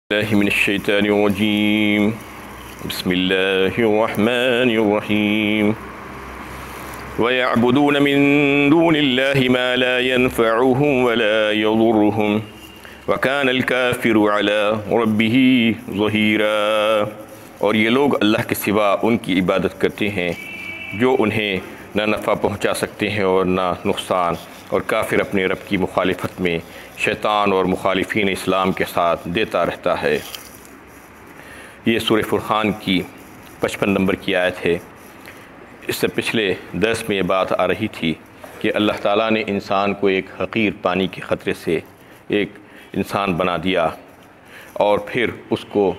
मिनश्शैतानिर्रजीम बिस्मिल्लाहिर्रहमानिर्रहीम वयअबुदून मिन दूनिल्लाहि मा ला यनफ़उहुम वला यज़ुर्रुहुम वकानल काफ़िरु अला रब्बिही ज़हीरा। और ये लोग अल्लाह के सिवा उनकी इबादत करते हैं जो उन्हें ना नफ़ा पहुँचा सकते हैं और ना नुकसान, और काफिर अपने रब की मुखालिफत में शैतान और मुखालिफीन इस्लाम के साथ देता रहता है। ये सूरह फुरक़ान की 55 नंबर की आयत है। इससे पिछले दर्स में ये बात आ रही थी कि अल्लाह ताला ने इंसान को एक हक़ीर पानी के ख़तरे से एक इंसान बना दिया और फिर उसको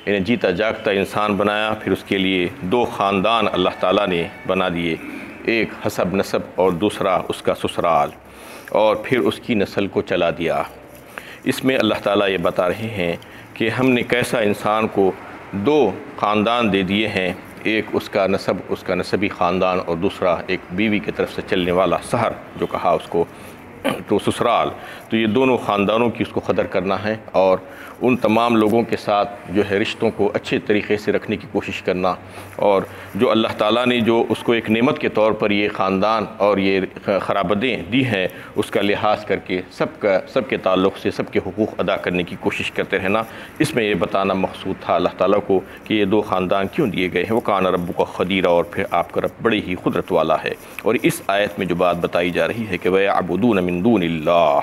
यानी जीता जागता इंसान बनाया। फिर उसके लिए दो ख़ानदान अल्लाह ताला ने बना दिए, एक हसब नसब और दूसरा उसका ससुराल, और फिर उसकी नस्ल को चला दिया। इसमें अल्लाह ताला ये बता रहे हैं कि हमने कैसा इंसान को दो ख़ानदान दे दिए हैं, एक उसका नसब, उसका नसबी ख़ानदान, और दूसरा एक बीवी की तरफ से चलने वाला सहर जो कहा उसको, तो ससुराल। तो ये दोनों ख़ानदानों की उसको कदर करना है और उन तमाम लोगों के साथ जो है रिश्तों को अच्छे तरीक़े से रखने की कोशिश करना, और जो अल्लाह ताला ने जो उसको एक नेमत के तौर पर ये ख़ानदान और ये ख़राबतें दी हैं उसका लिहाज करके सबके ताल्लुक़ से सबके हुकूक़ अदा करने की कोशिश करते रहना। इसमें ये बताना मकसूद था अल्लाह ताला को कि ये दो ख़ानदान क्यों दिए गए हैं। वो कान रब्बुका ख़दीरा, और फिर आपका रब बड़ी ही कुदरत वाला है। और इस आयत में जो बात बताई जा रही है कि वयअबुदून मिन दूनिल्लाह,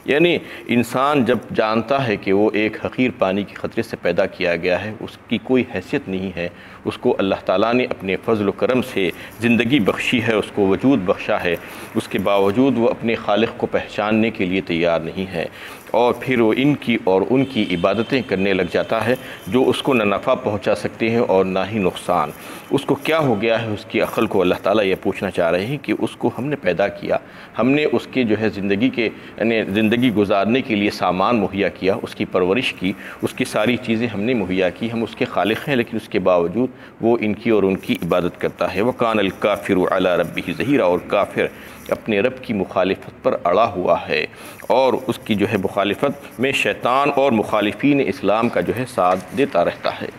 यानी इंसान जब जानता है कि वो एक हक़ीर पानी के ख़तरे से पैदा किया गया है, उसकी कोई हैसियत नहीं है, उसको अल्लाह ताला ने अपने फ़ज़ल व करम से ज़िंदगी बख्शी है, उसको वजूद बख्शा है, उसके बावजूद वो अपने खालिक को पहचानने के लिए तैयार नहीं है, और फिर वो इनकी और उनकी इबादतें करने लग जाता है जो उसको न नफ़ा पहुँचा सकते हैं और ना ही नुकसान। उसको क्या हो गया है, उसकी अक़ल को अल्लाह ताला ये पूछना चाह रहे हैं कि उसको हमने पैदा किया, हमने उसके जो है ज़िंदगी के यानी ज़िंदगी गुजारने के लिए सामान मुहैया किया, उसकी परवरिश की, उसकी सारी चीज़ें हमने मुहैया की, हम उसके खालिक हैं, लेकिन उसके बावजूद वो इनकी और उनकी इबादत करता है। वकानल काफ़िरु अला रब्बिही ज़हीरा, और काफिर अपने रब की मुखालिफत पर अड़ा हुआ है, और उसकी जो है मुखालिफत में शैतान और मुखालिफीन इस्लाम का जो है साथ देता रहता है।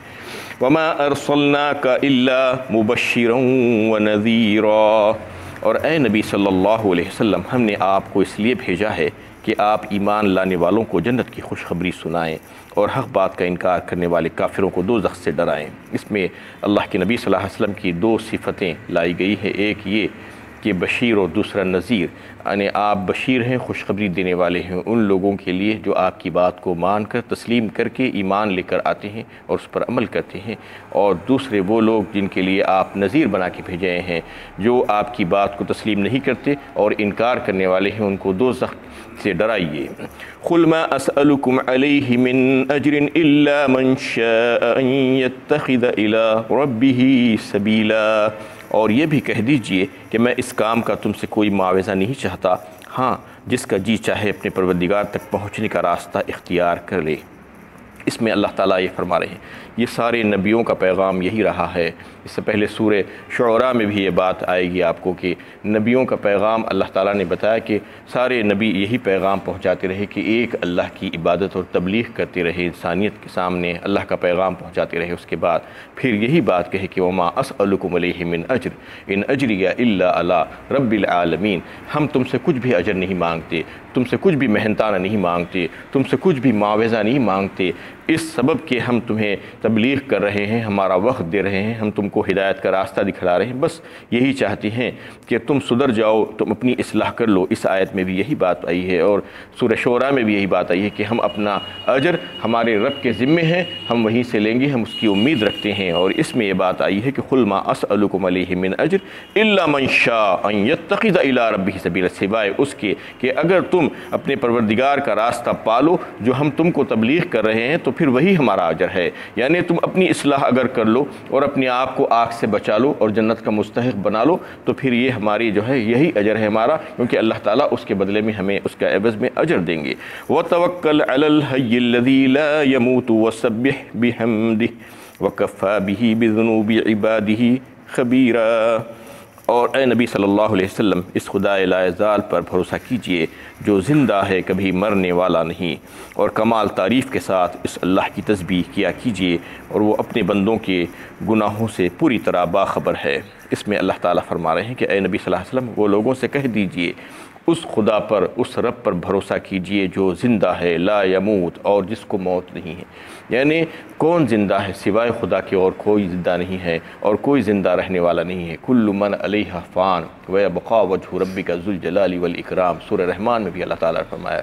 वमा अरसलनाका इल्ला मुबश्शिरन व नज़ीरा, और ए नबी सल्लल्लाहु अलैहि वसल्लम, हमने आपको इसलिए भेजा है कि आप ईमान लाने वालों को जन्नत की खुशखबरी सुनाएं और हक़ बात का इनकार करने वाले काफिरों को दोज़ख से डराएं। इसमें अल्लाह के नबी सल्लल्लाहु अलैहि वसल्लम की दो सिफ़तें लाई गई है, एक ये कि बशीर और दूसरा नज़ीर, यानी आप बशीर हैं, खुशखबरी देने वाले हैं उन लोगों के लिए जो आपकी बात को मानकर तस्लीम करके ईमान लेकर आते हैं और उस पर अमल करते हैं, और दूसरे वो लोग जिनके लिए आप नज़ीर बना के भेजे हैं जो आपकी बात को तस्लीम नहीं करते और इनकार करने वाले हैं, उनको दोज़ख से डराइए। कुल मा असअलुकुम अलैहि मिन अजरिन इल्ला मन शाअ अन यत्तखिज़ इला रब्बिही सबीला, और ये भी कह दीजिए कि मैं इस काम का तुमसे कोई मुआवज़ा नहीं चाहता, हाँ जिसका जी चाहे अपने परवरदिगार तक पहुँचने का रास्ता इख्तियार कर ले। इसमें अल्लाह ताला ये फरमा रहे हैं, ये सारे नबियों का पैगाम यही रहा है। इससे पहले सूरह शुअरा में भी ये बात आएगी आपको कि नबियों का पैगाम अल्लाह ताला ने बताया कि सारे नबी यही पैगाम पहुंचाते रहे कि एक अल्लाह की इबादत और तबलीग करते रहे, इंसानियत के सामने अल्लाह का पैगाम पहुंचाते रहे। उसके बाद फिर यही बात कहे कि वमा असअलुकुम अलैहि मिन अज्र इन अज्रिया इल्ला अला रब्बिल आलमीन, हम तुमसे कुछ भी अजर नहीं मांगते, तुमसे कुछ भी मेहनताना नहीं मांगते, तुमसे कुछ भी मुआवज़ा नहीं मांगते, इस सबब के हम तुम्हें तबलीग कर रहे हैं, हमारा वक्त दे रहे हैं, हम तुमको हिदायत का रास्ता दिखला रहे हैं, बस यही चाहते हैं कि तुम सुधर जाओ, तुम अपनी इस्लाह कर लो। इस आयत में भी यही बात आई है और सूरह शुअरा में भी यही बात आई है कि हम अपना अजर हमारे रब के ज़िम्मे हैं, हम वहीं से लेंगे, हम उसकी उम्मीद रखते हैं। और इसमें यह बात आई है कि कुल मा असअलुकुम अलैहि मिन अज्र इल्ला मन शाअ अन यत्तखिज़ इला रब्बिही सबीला, सिवाय उसके कि अगर तुम अपने परवरदिगार का रास्ता पालो जो हम तुमको तबलीग कर रहे हैं तो फिर वही हमारा अजर है। यानी तुम अपनी इस्लाह अगर कर लो और अपने आप को आग से बचा लो और जन्नत का मुस्तहिक बना लो तो फिर ये हमारी जो है यही अजर है हमारा, क्योंकि अल्लाह ताला उसके बदले में हमें उसका एवज़ में अजर देंगे। व तवक्कल अलल हय्यिल लज़ी ला यमूतु वसब्बिह बिहम्दिही वकफ़ा बिही बिज़ुनूबि इबादिही खबीरा, और ए नबी सल्लल्लाहु अलैहि वसल्लम इस खुदा लाज़ाल पर भरोसा कीजिए जो ज़िंदा है, कभी मरने वाला नहीं, और कमाल तारीफ़ के साथ इस अल्लाह की तस्बीह किया कीजिए, और वो अपने बंदों के गुनाहों से पूरी तरह बाखबर है। इसमें अल्लाह ताला फरमा रहे हैं कि ए नबी सल्लल्लाहु अलैहि वसल्लम वो लोगों से कह दीजिए उस खुदा पर, उस रब पर भरोसा कीजिए जो ज़िंदा है, ला यमूत, और जिसको मौत नहीं है। यानी कौन ज़िंदा है सिवाय खुदा के, और कोई ज़िंदा नहीं है और कोई ज़िंदा रहने वाला नहीं है। कुल्लु मन अलैहा फ़ान व यबक़ा वजहु रब्बिका ज़ुल जलाली वल इकराम। सूरह रहमान में भी अल्लाह ताला ने फरमाया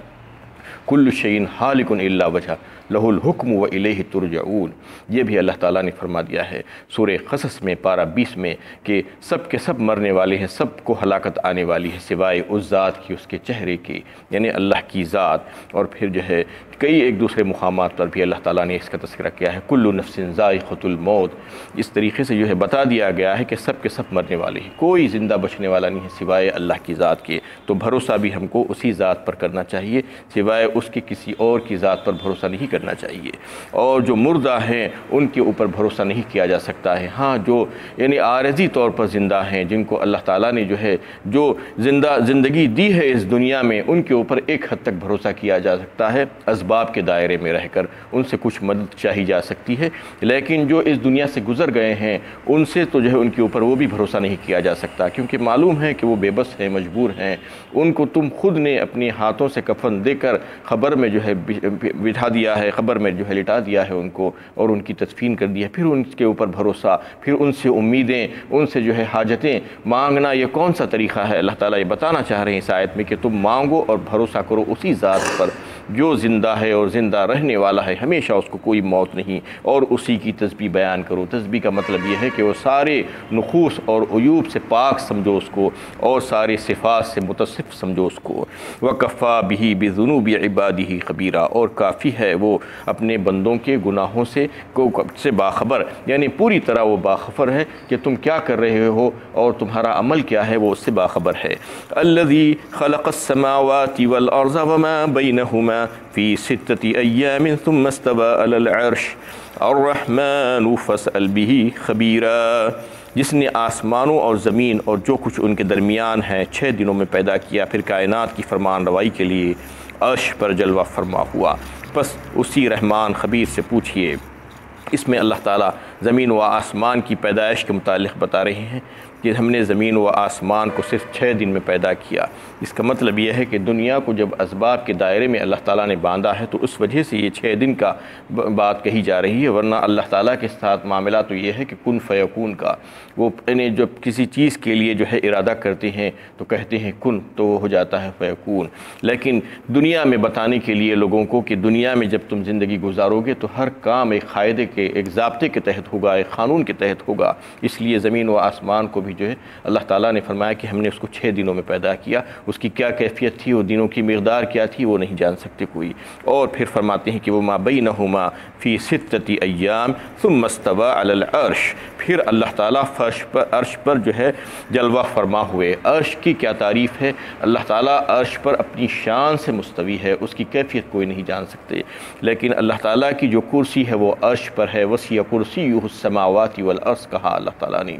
कुल्लु शैइन हालिकुन इल्ला वजह लहुल हुक्म व इलैहि तुरजऊन। ये भी अल्लाह ताला ने फरमा दिया है सूरह क़सस में पारा 20 में कि सब के सब मरने वाले हैं, सबको हलाकत आने वाली है सिवाय उस ज़ात की, उसके चेहरे की, यानी अल्लाह की ज़ात। और फिर जो है कई एक दूसरे मुकामात पर भी अल्लाह ताला ने इसका तज़किरा किया है, कुल्लु नफ्सिन ज़ाइक़तुल मौत। इस तरीके से जो है बता दिया गया है कि सब के सब मरने वाले हैं, कोई ज़िंदा बचने वाला नहीं है सिवाय अल्लाह की ज़ात के। तो भरोसा भी हमको उसी ज़ात पर करना चाहिए, सिवाय उसके किसी और की ज़ात पर भरोसा नहीं करना चाहिए। और जो मुर्दा हैं उनके ऊपर भरोसा नहीं किया जा सकता है। हाँ, जो यानी आरज़ी तौर पर ज़िंदा हैं, जिनको अल्लाह ताला ने जो है जो ज़िंदगी दी है इस दुनिया में, उनके ऊपर एक हद तक भरोसा किया जा सकता है, असबाब के दायरे में रहकर उनसे कुछ मदद चाही जा सकती है। लेकिन जो इस दुनिया से गुज़र गए हैं उनसे तो जो है उनके ऊपर वो भी भरोसा नहीं किया जा सकता, क्योंकि मालूम है कि वो बेबस हैं, मजबूर हैं। उनको तुम खुद ने अपने हाथों से कफन देकर ख़बर में जो है बिठा दिया है, ख़बर में जो है लिटा दिया है उनको, और उनकी तदफीन कर दी है। फिर उनके ऊपर भरोसा, फिर उनसे उम्मीदें, उनसे जो है हाजतें मांगना, ये कौन सा तरीक़ा है? अल्लाह ताला ये बताना चाह रहे हैं इस आयत में कि तुम मांगो और भरोसा करो उसी ज़ात पर जो ज़िंदा है और ज़िंदा रहने वाला है, हमेशा उसको कोई मौत नहीं, और उसी की तस्बीह बयान करो। तस्बीह का मतलब ये है कि वो सारे नुखूस और उयूब से पाक समझो उसको, और सारे सिफ़ात से मुतसिफ़ समझो उसको। वकफ़ा बिही बिज़ुनूबि इबादिही ख़बीरा, और काफ़ी है वो अपने बंदों के गुनाहों से बाखबर, यानी पूरी तरह वो बाखबर है कि तुम क्या कर रहे हो और तुम्हारा अमल क्या है, वो उससे बाखबर है। अल्लज़ी ख़लक़स समावाति वल अर्ज़ वमा बैनहुमा फ़ी सित्तति अय्यामिन सुम्मा इस्तवा अलल अर्श अर्रहमानु फ़स्अल बिही ख़बीरा। जिसने आसमानों और ज़मीन और जो कुछ उनके दरमियान है 6 दिनों में पैदा किया, फिर कायनात की फरमान रवाई के लिए अर्श पर जलवा फरमा हुआ, बस उसी रहमान ख़बीर से पूछिए। इसमें अल्लाह ताला ज़मीन व आसमान की पैदाइश के मुतालिक़ बता रहे हैं कि हमने ज़मीन व आसमान को सिर्फ़ 6 दिन में पैदा किया। इसका मतलब यह है कि दुनिया को जब असबाब के दायरे में अल्लाह ताला ने बांधा है तो उस वजह से ये 6 दिन का बात कही जा रही है, वरना अल्लाह ताला के साथ मामला तो ये है कि कुन फ़यकून का। वो यानी जब किसी चीज़ के लिए जो है इरादा करते हैं तो कहते हैं कुन, तो वो हो जाता है फ़यकून। लेकिन दुनिया में बताने के लिए लोगों को कि दुनिया में जब तुम ज़िंदगी गुजारोगे तो हर काम एक क़ायदे के, एक ज़ाब्ते के तहत होगा, एक क़ानून के तहत होगा। इसलिए ज़मीन व आसमान को भी जो है अल्लाह ताला ने फरमाया कि हमने उसको 6 दिनों में पैदा किया। उसकी क्या कैफियत थी, वो दिनों की मिक़दार क्या थी, वो नहीं जान सकते कोई। और फिर फरमाते हैं कि वो मा बैनहुमा फ़ी सित्तति अय्याम सुम्मा इस्तवा अलल अर्श। फिर अल्लाह ताला अर्श पर जो है जलवा फरमा हुए। अर्श की क्या तारीफ़ है, अल्लाह ताला अर्श पर अपनी शान से मुस्तवी है, उसकी कैफियत कोई नहीं जान सकते। लेकिन अल्लाह ताला की जो कुर्सी है वो अर्श पर है। वसिअ कुर्सियुहुस समावाति वल अर्ज़ कहा अल्लाह ताला ने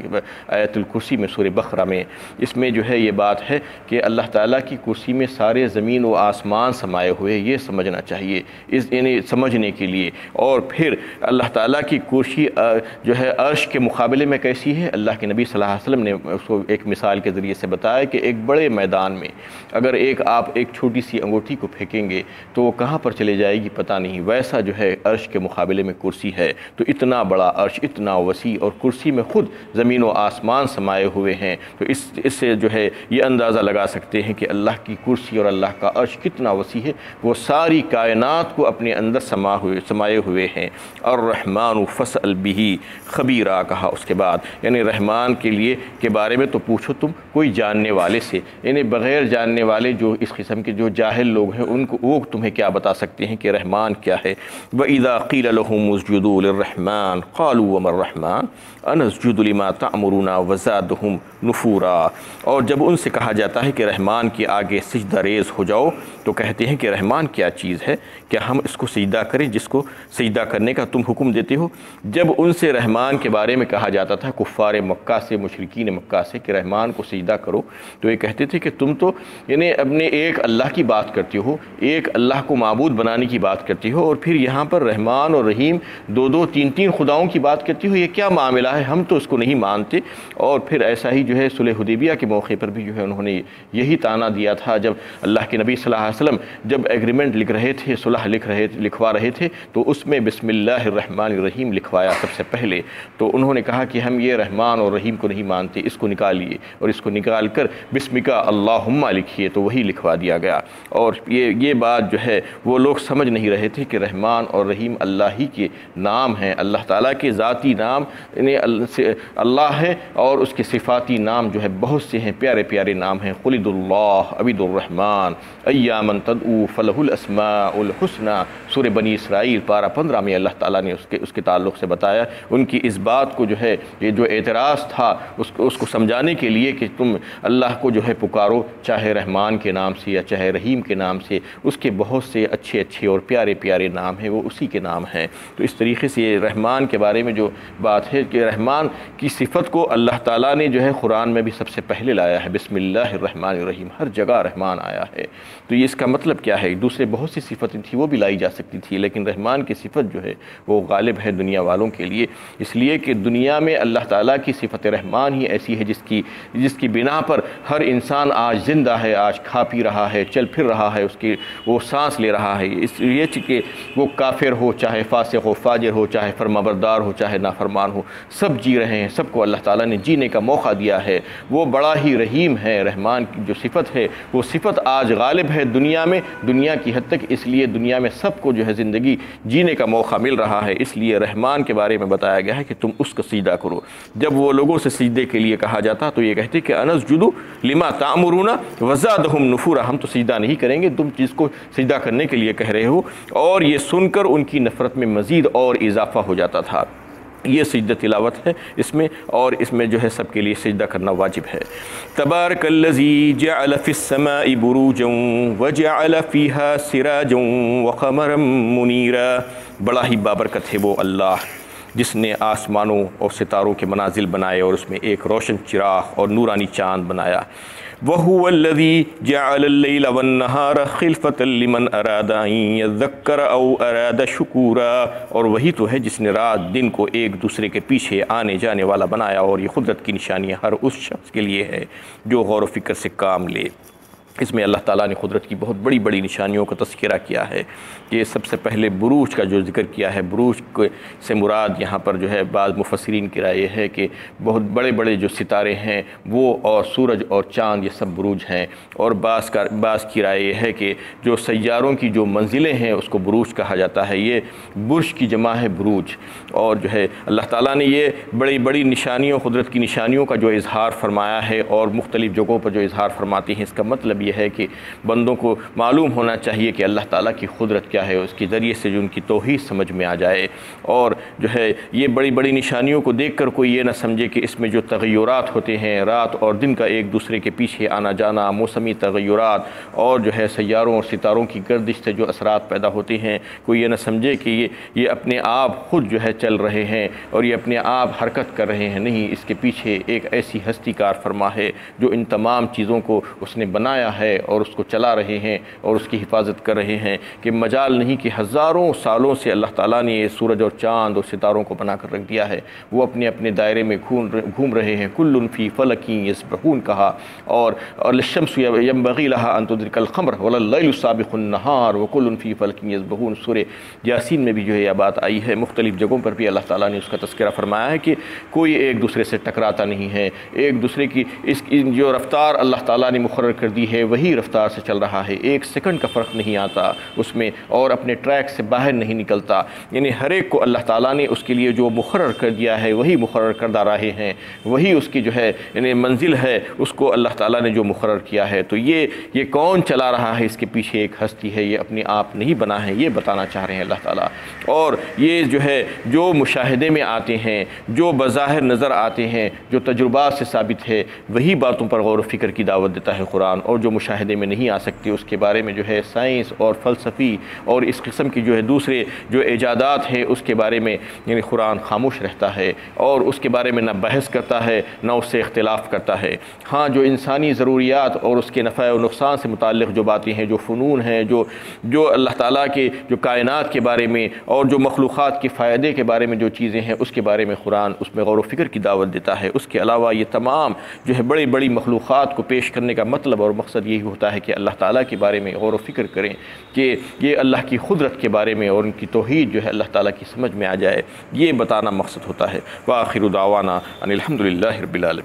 आयतुल कुर्सी में, सूरह बक़रा में। इसमें जो है ये बात है कि अल्लाह ताला की कुर्सी में सारे ज़मीन व आसमान समाये हुए, ये समझना चाहिए इस यानी समझने के लिए। और फिर अल्लाह ताला की कुर्सी जो है अर्श के मुकाबले में कैसी है, अल्लाह के नबी सल्लल्लाहु अलैहि वसल्लम ने उसको एक मिसाल के ज़रिए से बताया कि एक बड़े मैदान में अगर आप एक छोटी सी अंगूठी को फेंकेंगे तो वो कहाँ पर चले जाएगी पता नहीं, वैसा जो है अर्श के मुकाबले में कुर्सी है। तो इतना बड़ा अर्श, इतना वसी, और कुर्सी में ख़ुद ज़मीन व आसमान समाये हुए हैं। तो इससे जो है ये अंदाज़ा लगा सकते हैं कि अल्लाह की कुर्सी और अल्लाह का अर्श कितना वसी है। वो सारी कायनात को अपने अंदर समाये हुए हैं। अर्रहमानु फ़स्अल बिही ख़बीरा कहा उसके बाद, यानी रहमान के लिए के बारे में तो पूछो तुम कोई जानने वाले से, यानी बग़ैर जानने वाले जो इस किस्म के जो जाहिल लोग हैं उनको वो तुम्हें क्या बता सकते हैं कि रहमान क्या है। व इज़ा क़ील लहुम उस्जुदू लिर्रहमान क़ालू क़ालू वमर रहमान अनस्जुदु लिमा तअमुरुना वज़ादहुम नुफूरा। और जब उनसे कहा जाता है कि रहमान के आगे सिजदा रेज़ हो जाओ तो कहते हैं कि रहमान क्या चीज़ है, क्या हम इसको सिजदा करें जिसको सिजदा करने का तुम हुक्म देते हो। जब उनसे रहमान के बारे में कहा जाता था कुफ़ार मक्का से, मुशरिकीन मक्का से, कि रहमान को सिजदा करो, तो ये कहते थे कि तुम तो यानी अपने एक अल्लाह की बात करते हो, एक अल्लाह को माबूद बनाने की बात करते हो, और फिर यहाँ पर रहमान और रहीम दो दो तीन तीन खुदाओं की बात करती हो, ये क्या मामला है, हम तो इसको नहीं मानते। और फिर ऐसा ही जो है सुलह हुदैबिया के मौके पर भी जो है उन्होंने यही ताना दिया था। जब अल्लाह के नबी सल्लल्लाहु अलैहि वसल्लम जब एग्रीमेंट लिख रहे थे, सुलह लिखवा रहे थे, तो उसमें बिस्मिल्लाहिर्रहमानिर्रहीम लिखवाया सबसे पहले। तो उन्होंने कहा कि हम ये रहमान और रहीम को नहीं मानते, इसको निकालिए, और इसको निकाल कर बिस्मिका अल्लाहुम्मा लिखिए, तो वही लिखवा दिया गया। और ये बात जो है वो लोग समझ नहीं रहे थे कि रहमान और रहीम अल्लाह ही के नाम हैं, अल्लाह ताला के ज़ाती नाम अल्लाह है, और उसके सिफ़ाती नाम जो है बहुत से हैं, प्यारे प्यारे नाम हैं। क़ुलिदुल्लाह अबिदुर्रहमान अय्यामन तदऊ फ़लहुल अस्माउल हुस्ना, सूरह बनी इसराइल पारा 15 में अल्लाह ताला ने उसके ताल्लुक़ से बताया। उनकी इस बात को जो है ये जो एतराज़ था उसको समझाने के लिए कि तुम अल्लाह को जो है पुकारो, चाहे रहमान के नाम से या चाहे रहीम के नाम से, उसके बहुत से अच्छे अच्छे और प्यारे प्यारे नाम हैं, वो उसी के नाम हैं। तो इस तरीके से ये रहमान के बारे में जो बात है कि रहमान की सिफ़त को अल्लाह ताला ने जो है कुरान में भी सबसे पहले लाया है, बिस्मिल्लाहिर्रहमानिर्रहीम, हर जगह रहमान आया है। तो ये इसका मतलब क्या है, दूसरे बहुत सी सिफ़तें थी वो भी लाई जा सकती थी, लेकिन रहमान की सिफ़त जो है वो गालिब है दुनिया वालों के लिए, इसलिए कि दुनिया में अल्लाह ताला की सिफ़त रहमान ही ऐसी है जिसकी बिना पर हर इंसान आज ज़िंदा है, आज खा पी रहा है, चल फिर रहा है, उसकी वो सांस ले रहा है। इसलिए कि वो काफिर हो, चाहे फासिक हो, फाजिर हो, चाहे फरमाबरदार हो, चाहे नाफरमान हो, सब जी रहे हैं, सबको अल्लाह ताला ने जीने का मौका दिया है। वो बड़ा ही रहीम है। रहमान की जो सिफ़त है वो सिफ़त आज गालिब है दुनिया में, दुनिया की हद तक, इसलिए दुनिया में सबको जो है ज़िंदगी जीने का मौका मिल रहा है। इसलिए रहमान के बारे में बताया गया है कि तुम उसका सिजदा करो। जब वो लोगों से सिजदे के लिए कहा जाता तो ये कहते कि अनस्जुदु लिमा तामुरुना वज़ादहुम नुफूरा, हम तो सिजदा नहीं करेंगे, तुम जिसको सिजदा करने के लिए कह रहे हो। और ये सुनकर उनकी नफ़रत में मज़ीद और इजाफ़ा हो जाता था। ये सिजदा तिलावत है इसमें, और इसमें जो है सबके लिए सिजदा करना वाजिब है। तबारकल्लज़ी जअल फ़िस्समाइ बुरूजन व जअल फ़ीहा सिराजन व क़मरन मुनीरा, बड़ा ही बाबरकत है वो अल्लाह जिसने आसमानों और सितारों के मनाजिल बनाए और उसमें एक रोशन चिराग और नूरानी चाँद बनाया। वहुवल्लज़ी जअलल-लैला वन-नहारा ख़िल्फ़तन लिमन अरादा अन यज़्ज़क्कर औ अरादा शुकूरा, और वही तो है जिसने रात दिन को एक दूसरे के पीछे आने जाने वाला बनाया, और ये कुदरत की निशानियाँ हर उस शख्स के लिए है जो गौर व फ़िक्र से काम ले। इसमें अल्लाह ताला ने कुदरत की बहुत बड़ी बड़ी निशानियों का तज़किरा किया है कि सबसे पहले बुरूज का जो ज़िक्र किया है, बुरूज से मुराद यहाँ पर जो है बाज़ मुफस्सिरीन की राय है कि बहुत बड़े बड़े जो सितारे हैं वो, और सूरज और चाँद, ये सब बुरूज हैं। और बाज़ की राय है कि जो सैयारों की जो मंजिलें हैं उसको बुरूज कहा जाता है। ये बुर्ज की जमा है बुरूज। और जो है अल्लाह ताला ने ये बड़ी बड़ी निशानियों, कुदरत की निशानियों का जो इज़हार फरमाया है और मुख्तलिफ़ जगहों पर जो इज़हार फरमाते हैं, इसका मतलब ये है कि बंदों को मालूम होना चाहिए कि अल्लाह ताला की कुदरत क्या है, उसके ज़रिए से जो उनकी तौहीद समझ में आ जाए। और जो है ये बड़ी बड़ी निशानियों को देख कर कोई ये ना समझे कि इसमें जो तग़य्युरात होते हैं, रात और दिन का एक दूसरे के पीछे आना जाना, मौसमी तग़य्युरात, और जो है सैयारों और सितारों की गर्दिश से जो असरात पैदा होते हैं, कोई ये ना समझे कि ये अपने आप ख़ुद जो है चल रहे हैं और ये अपने आप हरकत कर रहे हैं। नहीं, इसके पीछे एक ऐसी हस्ती कार फरमा है जो इन तमाम चीज़ों को उसने बनाया है और उसको चला रहे हैं और उसकी हिफाजत कर रहे हैं। कि मजाल नहीं कि हज़ारों सालों से अल्लाह ताला ने ये सूरज और चाँद और सितारों को बना कर रख दिया है, वो अपने अपने दायरे में घूम रहे हैं। कुल्लुन फ़ी फ़लकिन यस्बहून कहा, और लिश्शम्सि यंबग़ी लहा अन तुदरिकल क़मर वल्लैलु साबिक़ुन नहार व कुल्लुन फ़ी फ़लकिन यस्बहून। सूरह यासीन में भी जो है यह बात आई है। मुख्तलिफ़ जगहों पर भी अल्लाह ताला ने उसका तज़किरा फरमाया है कि कोई एक दूसरे से टकराता नहीं है, एक दूसरे की इसकी जो रफ्तार अल्लाह ताला ने मुक़र्रर कर दी है वही रफ्तार से चल रहा है, 1 सेकंड का फ़र्क नहीं आता उसमें, और अपने ट्रैक से बाहर नहीं निकलता। यानी हर एक को अल्लाह ताला ने उसके लिए जो मुकर्रर कर दिया है वही मुकर्रर करदा रहे हैं, वही उसकी जो है यानी मंजिल है उसको अल्लाह ताला ने जो मुकर्रर किया है। तो ये कौन चला रहा है, इसके पीछे एक हस्ती है, ये अपने आप नहीं बना है, ये बताना चाह रहे हैं अल्लाह ताला। और ये जो है जो मुशाहिदे में आते हैं, जो बज़ाहिर नज़र आते हैं, जो तजुर्बात से साबित है, वही बातों पर गौर व फ़िक्र की दावत देता है कुरान। और जो मुशाहिदे में नहीं आ सकती उसके बारे में जो है साइंस और फ़लसफ़ी और इस किस्म की जो है दूसरे जो ईजादात है उसके बारे में यानी कुरान खामोश रहता है और उसके बारे में ना बहस करता है ना उससे इख्तिलाफ़ करता है। हाँ, जो इंसानी ज़रूरियात और उसके नफ़ा और नुकसान से मुताल्लिक़ जो बातें हैं, जो फ़नून हैं, जो अल्लाह ताला के जो कायनात के बारे में और जो मखलूक़ात के फ़ायदे के बारे में जो चीज़ें हैं उसके बारे में कुरान उसमें गौर व फ़िक्र की दावत देता है। उसके अलावा ये तमाम जो है बड़ी बड़ी मखलूक़ात को पेश करने का मतलब और मकसद यही होता है कि अल्लाह ताला के बारे में गौर व फ़िक्र करें कि ये अल्लाह की क़ुदरत के बारे में और उनकी तौहीद जो है अल्लाह ताला की समझ में आ जाए, ये बताना मकसद होता है। व आखिरु दावाना अनिल हम्दुलिल्लाहि रब्बिल आलमीन।